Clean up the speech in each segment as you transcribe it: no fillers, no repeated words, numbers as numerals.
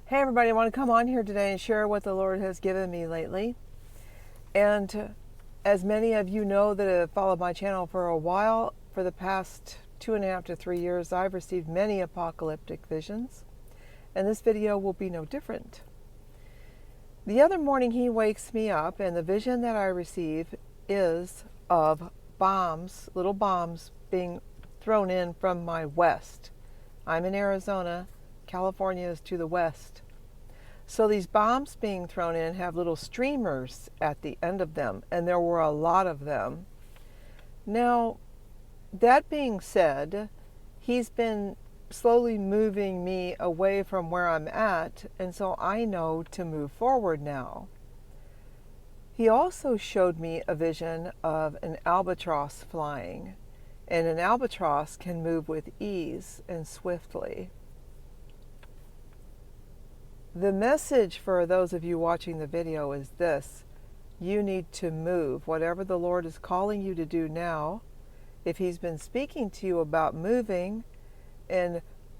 Hey everybody, I want to come on here today and share what the Lord has given me lately. And as many of you know that have followed my channel for a while, for the past 2.5 to 3 years, I've received many apocalyptic visions. And this video will be no different. The other morning he wakes me up and the vision that I receive is of bombs, little bombs being thrown in from my west. I'm in Arizona. California is to the west. So these bombs being thrown in have little streamers at the end of them, and there were a lot of them. Now, that being said, he's been slowly moving me away from where I'm at, and so I know to move forward now. He also showed me a vision of an albatross flying, and an albatross can move with ease and swiftly. The message for those of you watching the video is this: you need to move. Whatever the Lord is calling you to do now, if he's been speaking to you about moving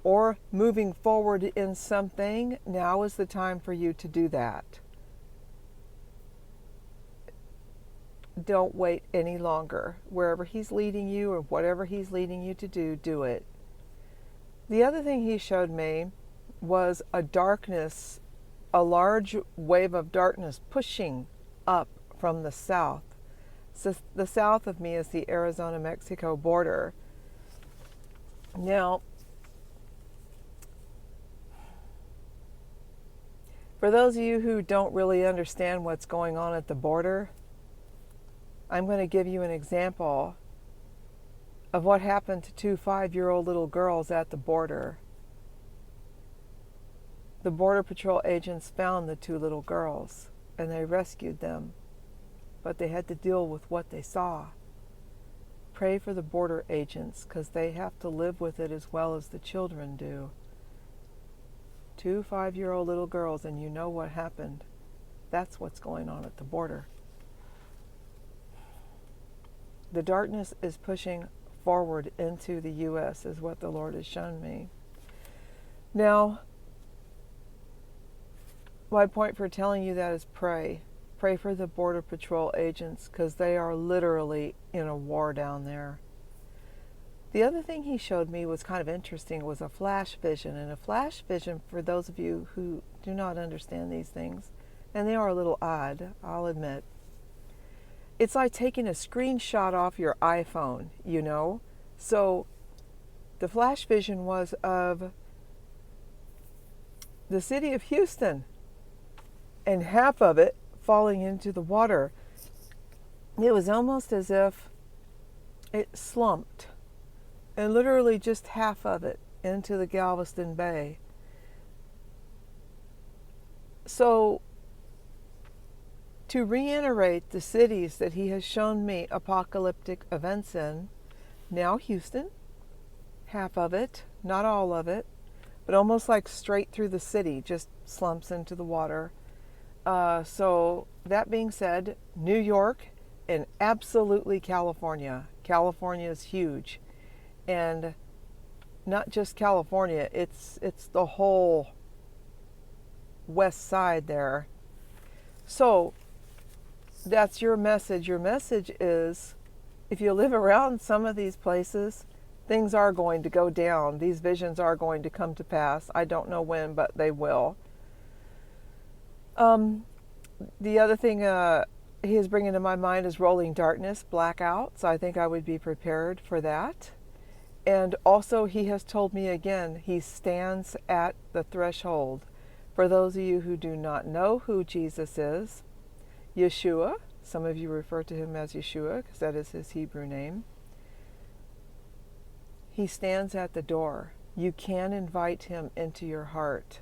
or moving forward in something, now is the time for you to do that. Don't wait any longer. Wherever he's leading you or whatever he's leading you to do, do it. The other thing he showed me was a large wave of darkness pushing up from the south. So the south of me is the Arizona-Mexico border. Now, for those of you who don't really understand what's going on at the border, I'm going to give you an example of what happened to two 5-year-old little girls at the border. The Border Patrol agents found the two little girls and they rescued them, but they had to deal with what they saw. Pray for the border agents because they have to live with it as well as the children do. Two 5-year-old little girls, and you know what happened. That's what's going on at the border. The darkness is pushing forward into the U.S. is what the Lord has shown me. Now, my point for telling you that is pray. Pray for the Border Patrol agents because they are literally in a war down there. The other thing he showed me was kind of interesting, was a flash vision. And a flash vision, for those of you who do not understand these things, and they are a little odd, I'll admit, it's like taking a screenshot off your iPhone, you know? So the flash vision was of the city of Houston, and half of it falling into the water. It was almost as if it slumped, and literally just half of it into the Galveston Bay. So, to reiterate the cities that he has shown me apocalyptic events in, now Houston, half of it, not all of it, but almost like straight through the city, just slumps into the water. So that being said, New York and absolutely California. California is huge, and not just California. It's the whole west side there. So that's your message. Your message is, if you live around some of these places, things are going to go down. These visions are going to come to pass. I don't know when, but they will. The other thing he is bringing to my mind is rolling darkness, blackouts. I think I would be prepared for that. And also he has told me again, he stands at the threshold. For those of you who do not know who Jesus is, Yeshua, some of you refer to him as Yeshua because that is his Hebrew name. He stands at the door. You can invite him into your heart.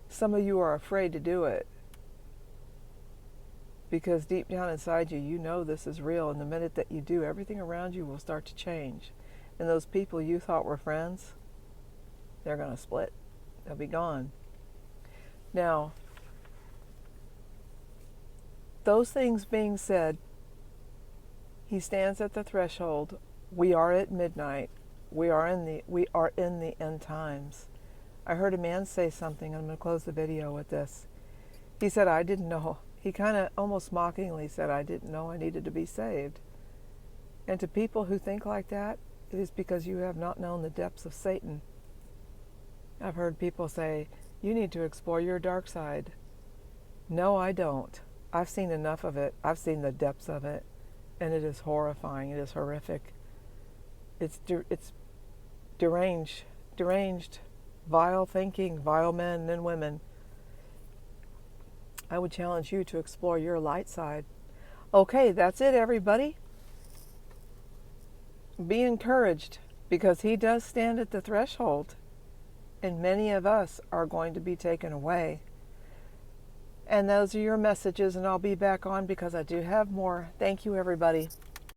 Some of you are afraid to do it because deep down inside you, you know this is real. And the minute that you do, everything around you will start to change. And those people you thought were friends, they're going to split. They'll be gone. Now, those things being said, he stands at the threshold. We are at midnight. We are in the end times. I heard a man say something, and I'm going to close the video with this. He said, I didn't know. He kind of almost mockingly said, I didn't know I needed to be saved. And to people who think like that, it is because you have not known the depths of Satan. I've heard people say, you need to explore your dark side. No, I don't. I've seen enough of it. I've seen the depths of it. And it is horrifying. It is horrific. It's deranged, vile thinking, vile men and women. I would challenge you to explore your light side. Okay, that's it, everybody. Be encouraged, because he does stand at the threshold, and many of us are going to be taken away. And those are your messages, and I'll be back on because I do have more. Thank you, everybody.